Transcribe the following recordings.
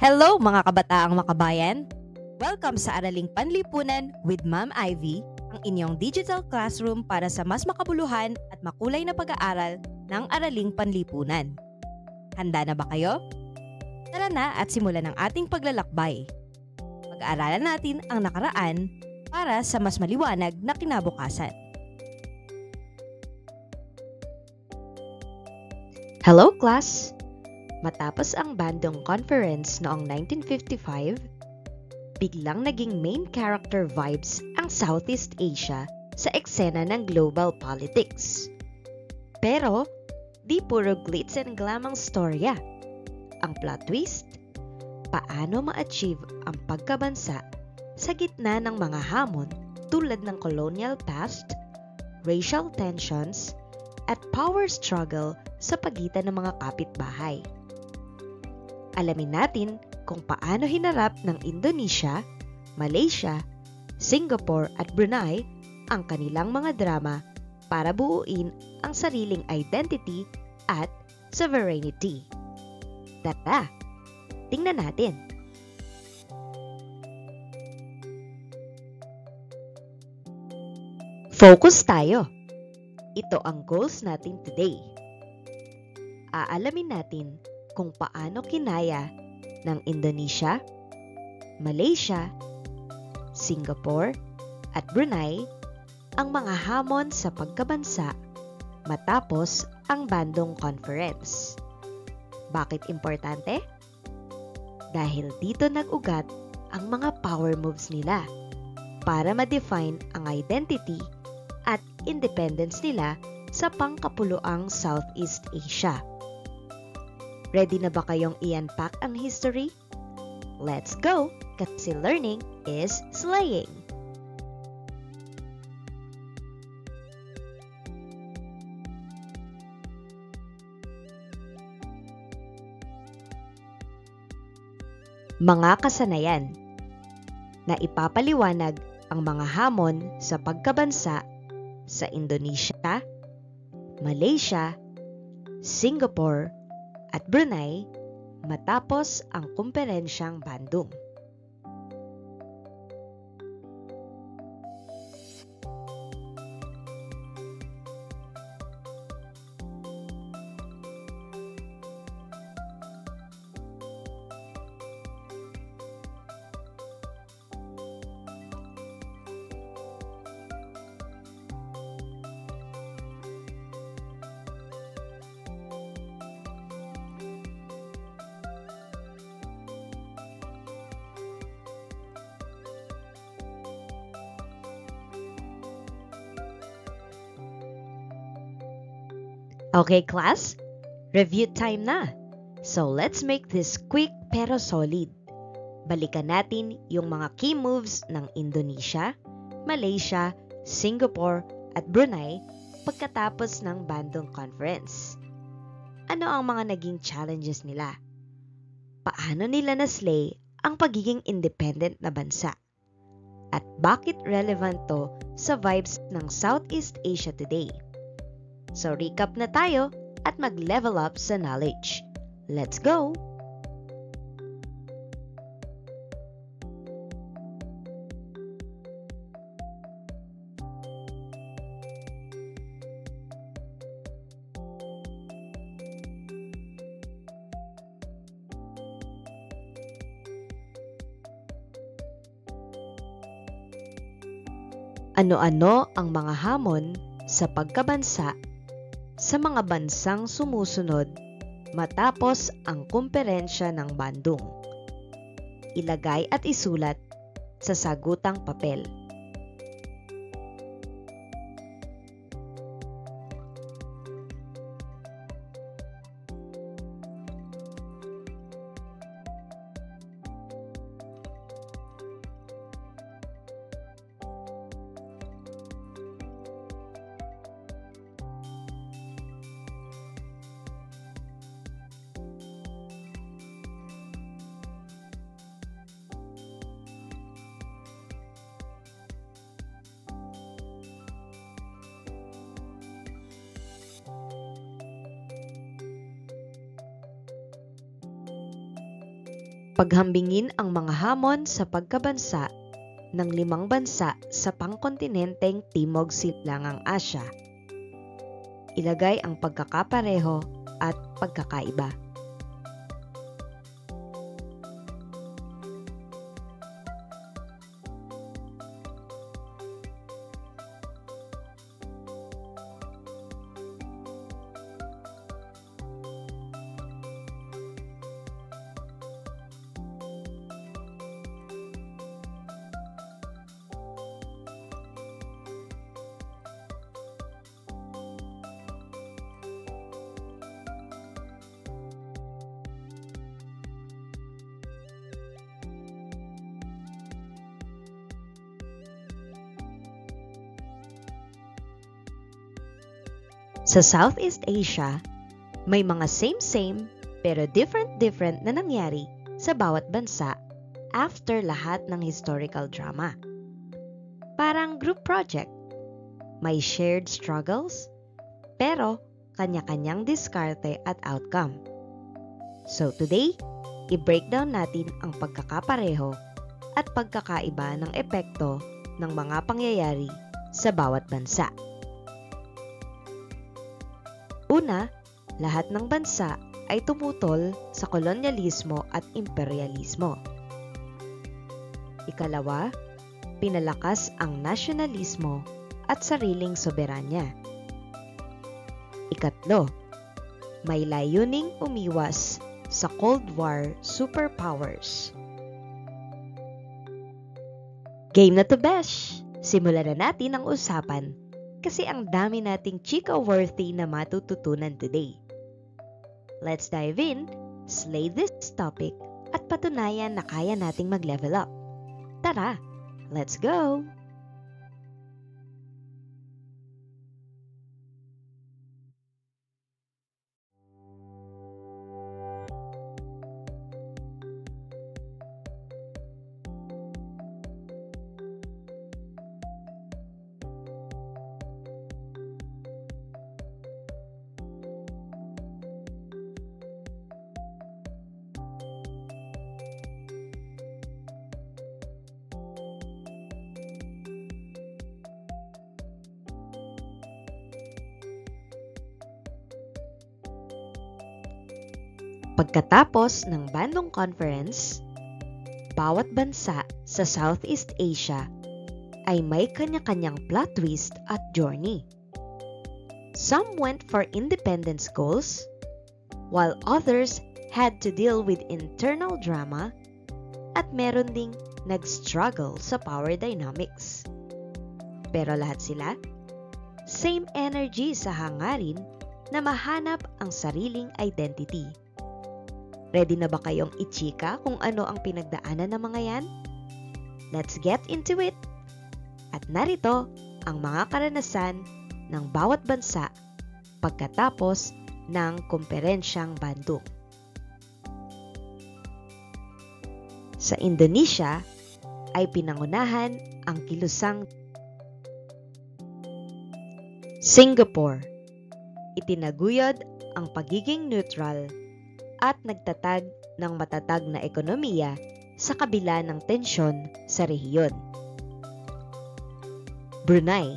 Hello mga kabataang makabayan! Welcome sa Araling Panlipunan with Ma'am Ivy, ang inyong digital classroom para sa mas makabuluhan at makulay na pag-aaral ng Araling Panlipunan. Handa na ba kayo? Tara na at simulan ang ating paglalakbay. Pag-aaralan natin ang nakaraan para sa mas maliwanag na kinabukasan. Hello class! Matapos ang Bandung Conference noong 1955, biglang naging main character vibes ang Southeast Asia sa eksena ng global politics. Pero, di puro glitz and glam ang storya. Ang plot twist, paano ma-achieve ang pagkabansa sa gitna ng mga hamon tulad ng colonial past, racial tensions, at power struggle sa pagitan ng mga kapitbahay. Alamin natin kung paano hinarap ng Indonesia, Malaysia, Singapore at Brunei ang kanilang mga drama para buuin ang sariling identity at sovereignty. Tara, tingnan natin. Focus tayo. Ito ang goals natin today. Aalamin natin kung paano kinaya ng Indonesia, Malaysia, Singapore at Brunei ang mga hamon sa pagkabansa matapos ang Bandung Conference. Bakit importante? Dahil dito nag-ugat ang mga power moves nila para ma-define ang identity at independence nila sa pangkapuluang Southeast Asia. Ready na ba kayong i-unpack ang history? Let's go! Kasi learning is slaying! Mga kasanayan na ipapaliwanag ang mga hamon sa pagkabansa sa Indonesia, Malaysia, Singapore, at Brunei matapos ang kumperensyang Bandung. Okay class, review time na. So let's make this quick pero solid. Balikan natin yung mga key moves ng Indonesia, Malaysia, Singapore at Brunei pagkatapos ng Bandung Conference. Ano ang mga naging challenges nila? Paano nila na-slay ang pagiging independent na bansa? At bakit relevant to sa vibes ng Southeast Asia today? So recap na tayo at mag-level up sa knowledge. Let's go! Ano-ano ang mga hamon sa pagkabansa sa mga bansang sumusunod matapos ang kumperensya ng Bandung? Ilagay at isulat sa sagutang papel. Paghambingin ang mga hamon sa pagkabansa ng 5 bansa sa pangkontinenteng Timog Silangang Asya. Ilagay ang pagkakapareho at pagkakaiba. Sa Southeast Asia, may mga same-same pero different na nangyari sa bawat bansa after lahat ng historical drama. Parang group project. May shared struggles, pero kanya-kanyang diskarte at outcome. So today, i-breakdown natin ang pagkakapareho at pagkakaiba ng epekto ng mga pangyayari sa bawat bansa. Una, lahat ng bansa ay tumutol sa kolonyalismo at imperialismo. Ikalawa, pinalakas ang nasyonalismo at sariling soberanya. Ikatlo, may layuning umiwas sa Cold War superpowers. Game na to, besh! Simulan na natin ang usapan kasi ang dami nating chika-worthy na matututunan today. Let's dive in, slay this topic, at patunayan na kaya nating mag-level up. Tara, let's go! Pagkatapos ng Bandung Conference, bawat bansa sa Southeast Asia ay may kanya-kanyang plot twist at journey. Some went for independence goals, while others had to deal with internal drama at meron ding nag-struggle sa power dynamics. Pero lahat sila, same energy sa hangarin na mahanap ang sariling identity. Ready na ba kayong ichika kung ano ang pinagdaanan ng mga yan? Let's get into it! At narito ang mga karanasan ng bawat bansa pagkatapos ng Kumperensyang Bandung. Sa Indonesia ay pinangunahan ang kilusang Singapore. Itinaguyod ang pagiging neutral at nagtatag ng matatag na ekonomiya sa kabila ng tensyon sa rehiyon. Brunei,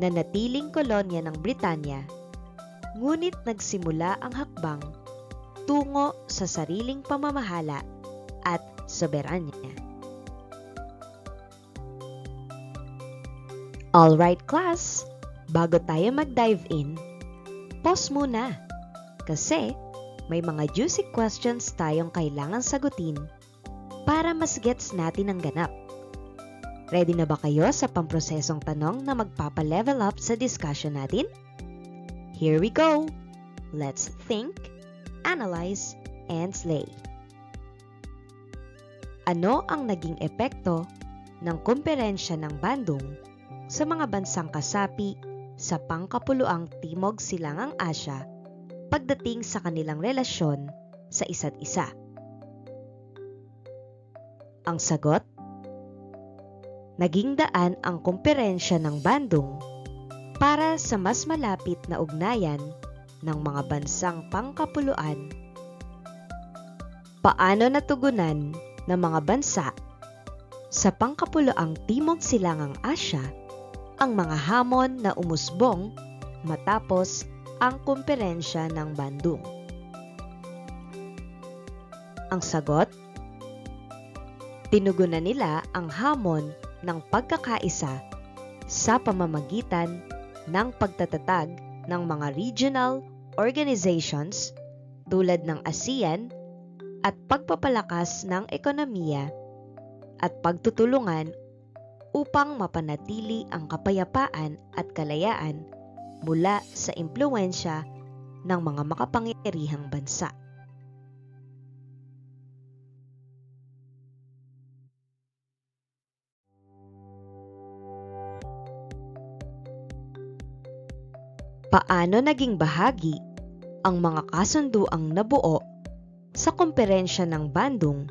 na natiling kolonya ng Britanya, ngunit nagsimula ang hakbang tungo sa sariling pamamahala at soberanya. Alright class, bago tayo mag-dive in, pause muna kasi may mga juicy questions tayong kailangan sagutin para mas gets natin ang ganap. Ready na ba kayo sa pamprosesong tanong na magpapa-level up sa discussion natin? Here we go! Let's think, analyze, and slay. Ano ang naging epekto ng Kumperensya ng Bandung sa mga bansang kasapi sa pangkapuluang Timog Silangang Asya pagdating sa kanilang relasyon sa isa't isa? Ang sagot? Naging daan ang Kumperensya ng Bandung para sa mas malapit na ugnayan ng mga bansang pangkapuluan Paano natugunan ng mga bansa sa pangkapuluang Timog Silangang Asya ang mga hamon na umusbong matapos ang kumperensya ng Bandung? Ang sagot? Tinugunan nila ang hamon ng pagkakaisa sa pamamagitan ng pagtatatag ng mga regional organizations tulad ng ASEAN at pagpapalakas ng ekonomiya at pagtutulungan upang mapanatili ang kapayapaan at kalayaan mula sa impluwensya ng mga makapangyarihang bansa. Paano naging bahagi ang mga kasunduang nabuo sa kumperensya ng Bandung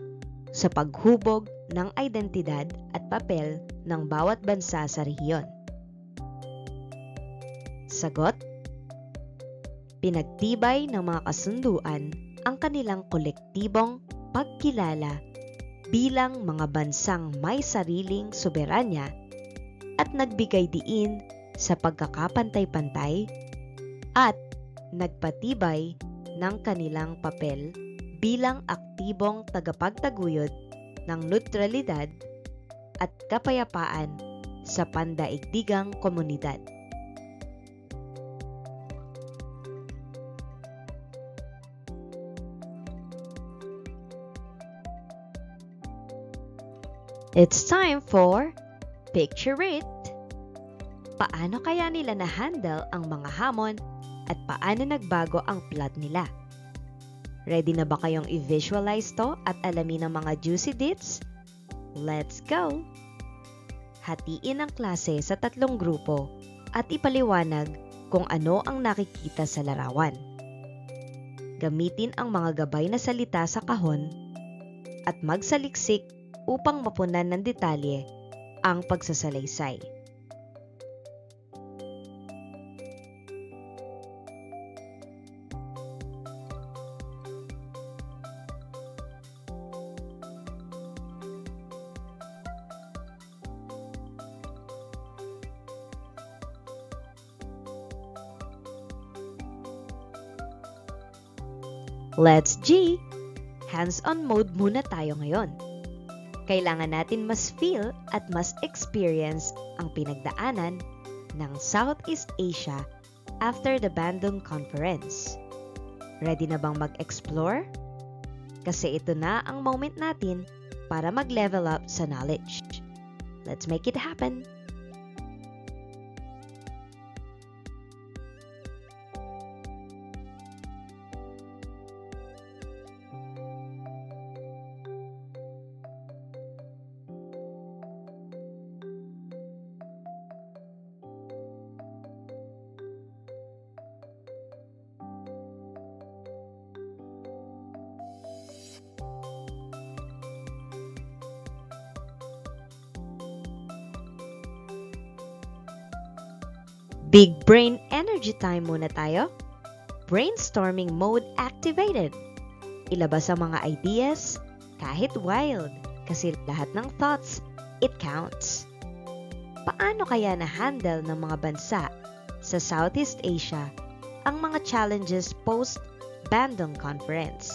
sa paghubog ng identidad at papel ng bawat bansa sa rehiyon? Sagot? Pinagtibay ng mga kasunduan ang kanilang kolektibong pagkilala bilang mga bansang may sariling soberanya at nagbigay diin sa pagkakapantay-pantay at nagpatibay ng kanilang papel bilang aktibong tagapagtaguyod ng neutralidad at kapayapaan sa pandaigdigang komunidad. It's time for Picture It! Paano kaya nila na-handle ang mga hamon at paano nagbago ang plot nila? Ready na ba kayong i-visualize to at alamin ang mga juicy deets? Let's go! Hatiin ang klase sa 3 grupo at ipaliwanag kung ano ang nakikita sa larawan. Gamitin ang mga gabay na salita sa kahon at magsaliksik upang mapunan ng detalye ang pagsasalaysay. Let's G! Hands-on mode muna tayo ngayon. Kailangan natin mas feel at mas experience ang pinagdaanan ng Southeast Asia after the Bandung Conference. Ready na bang mag-explore? Kasi ito na ang moment natin para mag-level up sa knowledge. Let's make it happen! Big brain energy time muna tayo. Brainstorming mode activated. Ilabas ang mga ideas, kahit wild, kasi lahat ng thoughts, it counts. Paano kaya na-handle ng mga bansa sa Southeast Asia ang mga challenges post-Bandung Conference?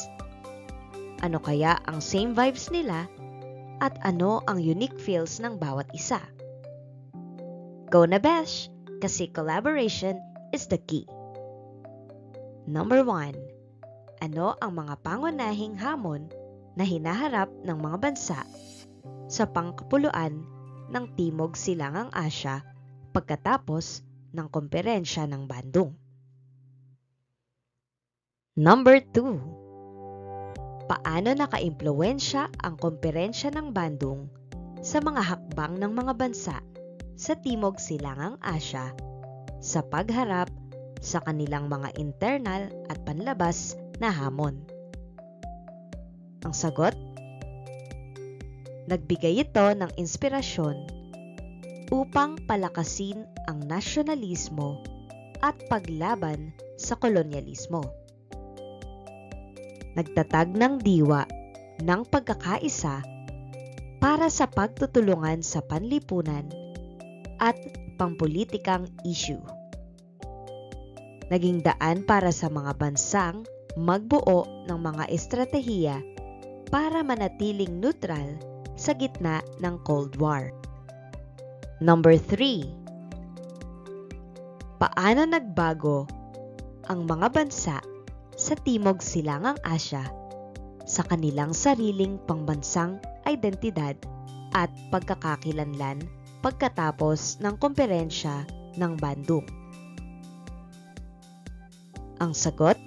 Ano kaya ang same vibes nila at ano ang unique feels ng bawat isa? Go na besh! Kasi collaboration is the key. Number 1. Ano ang mga pangunahing hamon na hinaharap ng mga bansa sa pangkapuluan ng Timog Silangang Asya pagkatapos ng kumperensya ng Bandung? Number 2. Paano nakaimpluwensya ang kumperensya ng Bandung sa mga hakbang ng mga bansa sa Timog Silangang Asya sa pagharap sa kanilang mga internal at panlabas na hamon? Ang sagot? Nagbigay ito ng inspirasyon upang palakasin ang nasyonalismo at paglaban sa kolonyalismo. Nagtatag ng diwa ng pagkakaisa para sa pagtutulungan sa panlipunan at pampulitikang issue. Naging daan para sa mga bansang magbuo ng mga estratehiya para manatiling neutral sa gitna ng Cold War. Number 3. Paano nagbago ang mga bansa sa Timog Silangang Asya sa kanilang sariling pambansang identidad at pagkakakilanlan pagkatapos ng komperensya ng Bandung? Ang sagot,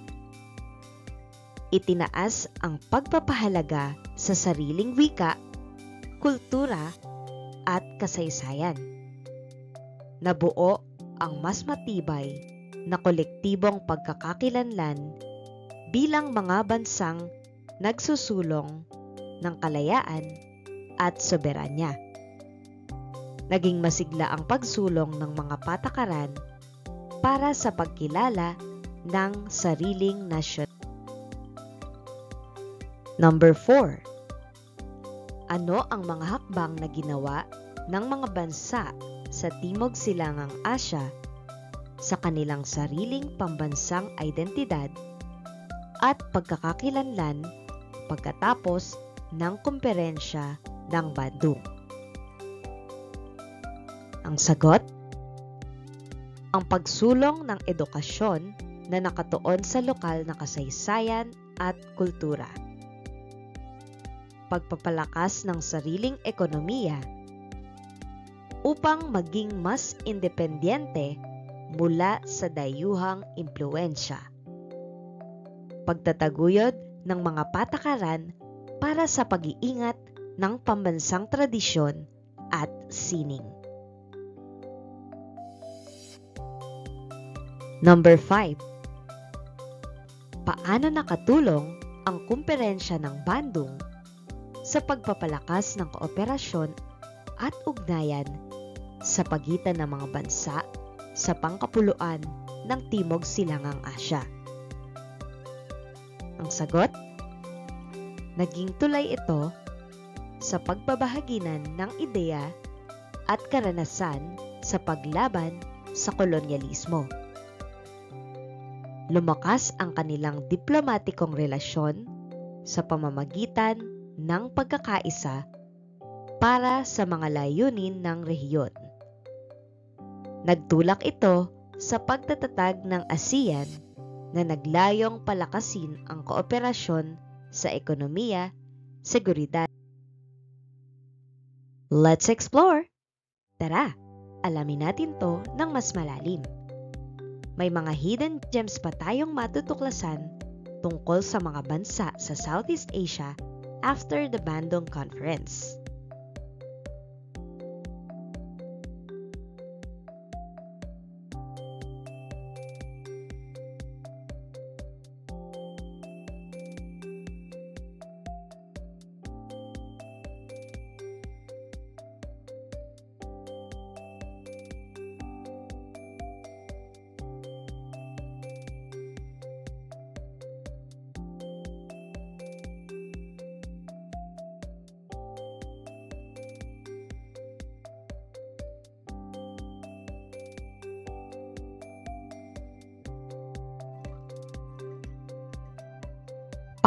itinaas ang pagpapahalaga sa sariling wika, kultura, at kasaysayan. Nabuo ang mas matibay na kolektibong pagkakakilanlan bilang mga bansang nagsusulong ng kalayaan at soberanya. Naging masigla ang pagsulong ng mga patakaran para sa pagkilala ng sariling nasyon. Number 4. Ano ang mga hakbang na ginawa ng mga bansa sa Timog Silangang Asya sa kanilang sariling pambansang identidad at pagkakakilanlan pagkatapos ng komperensya ng Bandung? Ang sagot, ang pagsulong ng edukasyon na nakatuon sa lokal na kasaysayan at kultura, pagpapalakas ng sariling ekonomiya upang maging mas independyente mula sa dayuhang impluwensya, pagtataguyod ng mga patakaran para sa pag-iingat ng pambansang tradisyon at sining. Number 5. Paano nakatulong ang kumperensya ng Bandung sa pagpapalakas ng kooperasyon at ugnayan sa pagitan ng mga bansa sa pangkapuluan ng Timog Silangang Asya? Ang sagot, naging tulay ito sa pagbabahaginan ng ideya at karanasan sa paglaban sa kolonyalismo. Lumakas ang kanilang diplomatikong relasyon sa pamamagitan ng pagkakaisa para sa mga layunin ng rehiyon. Nagtulak ito sa pagtatatag ng ASEAN na naglayong palakasin ang kooperasyon sa ekonomiya, seguridad. Let's explore! Tara, alamin natin to ng mas malalim. May mga hidden gems pa tayong matutuklasan tungkol sa mga bansa sa Southeast Asia after the Bandung Conference.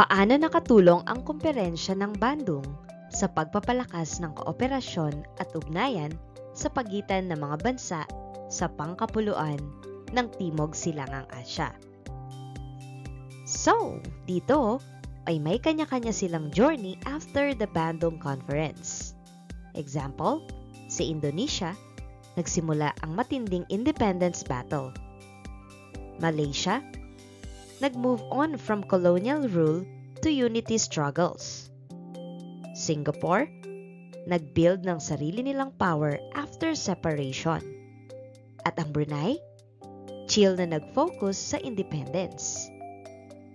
Paano nakatulong ang kumperensya ng Bandung sa pagpapalakas ng kooperasyon at ugnayan sa pagitan ng mga bansa sa pangkapuluan ng Timog Silangang Asya? So, dito ay may kanya-kanya silang journey after the Bandung Conference. Example, sa Indonesia, nagsimula ang matinding independence battle. Malaysia, nag-move on from colonial rule to unity struggles. Singapore, nag-build ng sarili nilang power after separation. At ang Brunei, chill na nag-focus sa independence.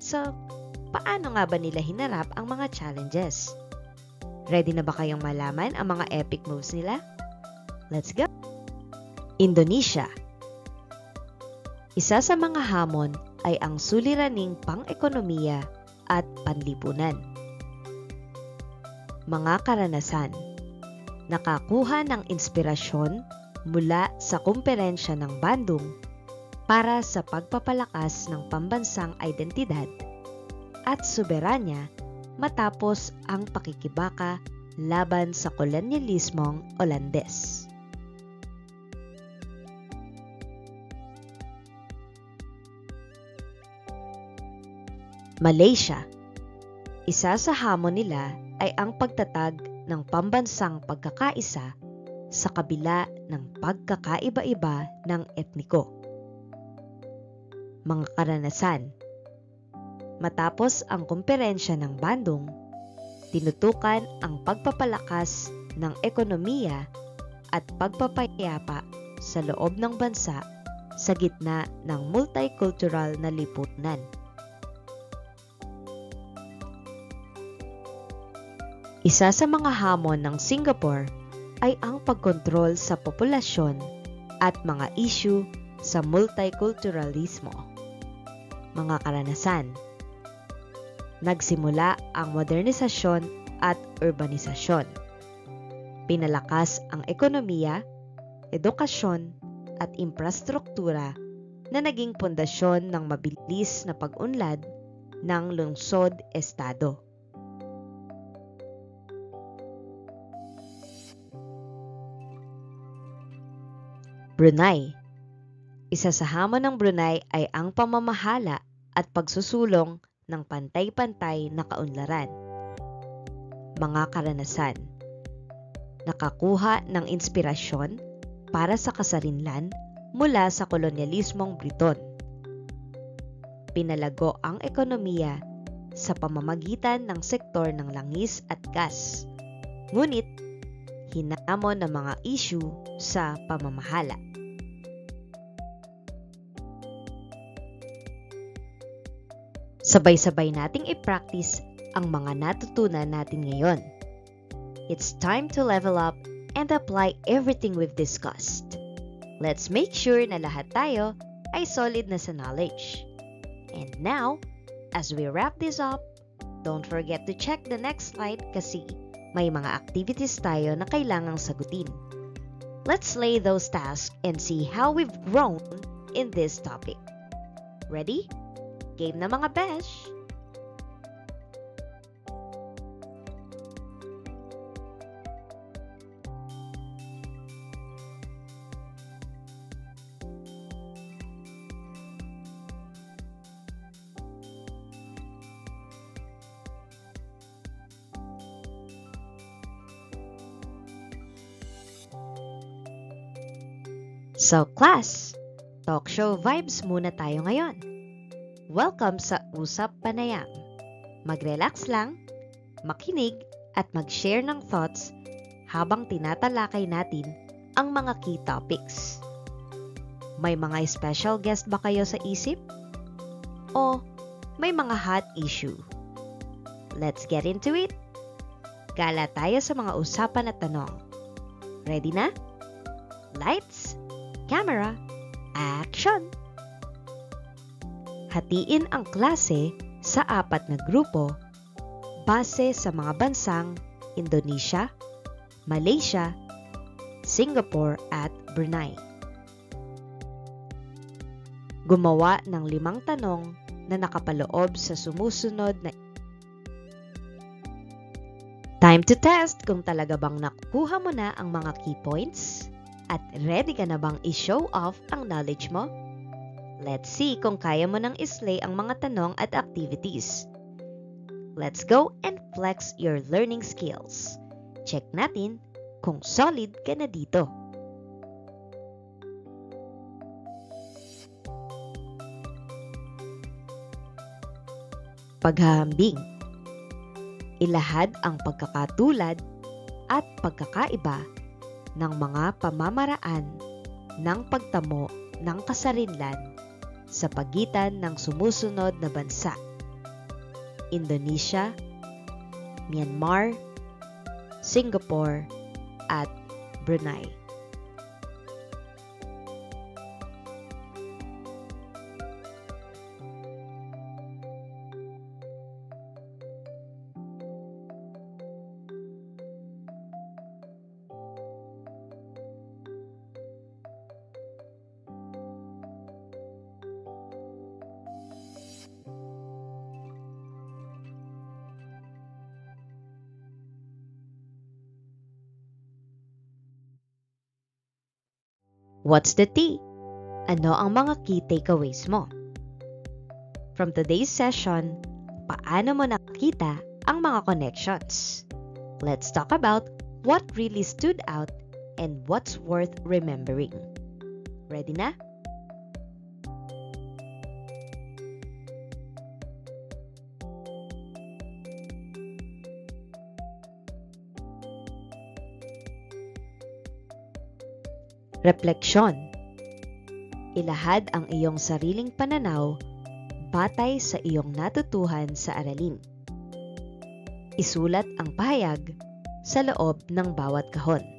So, paano nga ba nila hinarap ang mga challenges? Ready na ba kayong malaman ang mga epic moves nila? Let's go! Indonesia. Isa sa mga hamon ay ang suliraning pang-ekonomiya at panlipunan. Mga karanasan. Nakakuha ng inspirasyon mula sa kumperensya ng Bandung para sa pagpapalakas ng pambansang identidad at soberanya matapos ang pakikibaka laban sa kolonyalismong Olandes. Malaysia. Isa sa hamon nila ay ang pagtatag ng pambansang pagkakaisa sa kabila ng pagkakaiba-iba ng etniko. Mga karanasan. Matapos ang kumperensya ng Bandung, tinutukan ang pagpapalakas ng ekonomiya at pagpapayapa sa loob ng bansa sa gitna ng multicultural na lipunan. Isa sa mga hamon ng Singapore ay ang pagkontrol sa populasyon at mga issue sa multiculturalismo. Mga karanasan. Nagsimula ang modernisasyon at urbanisasyon. Pinalakas ang ekonomiya, edukasyon at infrastruktura na naging pundasyon ng mabilis na pag-unlad ng lungsod-estado. Brunei. Isa sa hamon ng Brunei ay ang pamamahala at pagsusulong ng pantay-pantay na kaunlaran. Mga karanasan. Nakakuha ng inspirasyon para sa kasarinlan mula sa kolonyalismong Briton. Pinalago ang ekonomiya sa pamamagitan ng sektor ng langis at gas, ngunit hinamon ng mga issue sa pamamahala. Sabay-sabay nating i-practice ang mga natutunan natin ngayon. It's time to level up and apply everything we've discussed. Let's make sure na lahat tayo ay solid na sa knowledge. And now, as we wrap this up, don't forget to check the next slide kasi may mga activities tayo na kailangang sagutin. Let's lay those tasks and see how we've grown in this topic. Ready? Game na mga besh! So class, talk show vibes muna tayo ngayon. Welcome sa Usap Panayam. Mag-relax lang, makinig at mag-share ng thoughts habang tinatalakay natin ang mga key topics. May mga special guest ba kayo sa isip? O may mga hot issue? Let's get into it! Gala tayo sa mga usapan at tanong. Ready na? Lights, camera, action! Hatiin ang klase sa 4 na grupo base sa mga bansang Indonesia, Malaysia, Singapore at Brunei. Gumawa ng 5 tanong na nakapaloob sa sumusunod na time to test kung talaga bang nakuha mo na ang mga key points at ready ka na bang i-show off ang knowledge mo? Let's see kung kaya mo nang islay ang mga tanong at activities. Let's go and flex your learning skills. Check natin kung solid ka na dito. Paghahambing. Ilahad ang pagkakatulad at pagkakaiba ng mga pamamaraan ng pagtamo ng kasarinlan sa pagitan ng sumusunod na bansa: Indonesia, Myanmar, Singapore, at Brunei. What's the tea? Ano ang mga key takeaways mo? From today's session, paano mo nakita ang mga connections? Let's talk about what really stood out and what's worth remembering. Ready na? Refleksyon. Ilahad ang iyong sariling pananaw batay sa iyong natutuhan sa aralin. Isulat ang pahayag sa loob ng bawat kahon.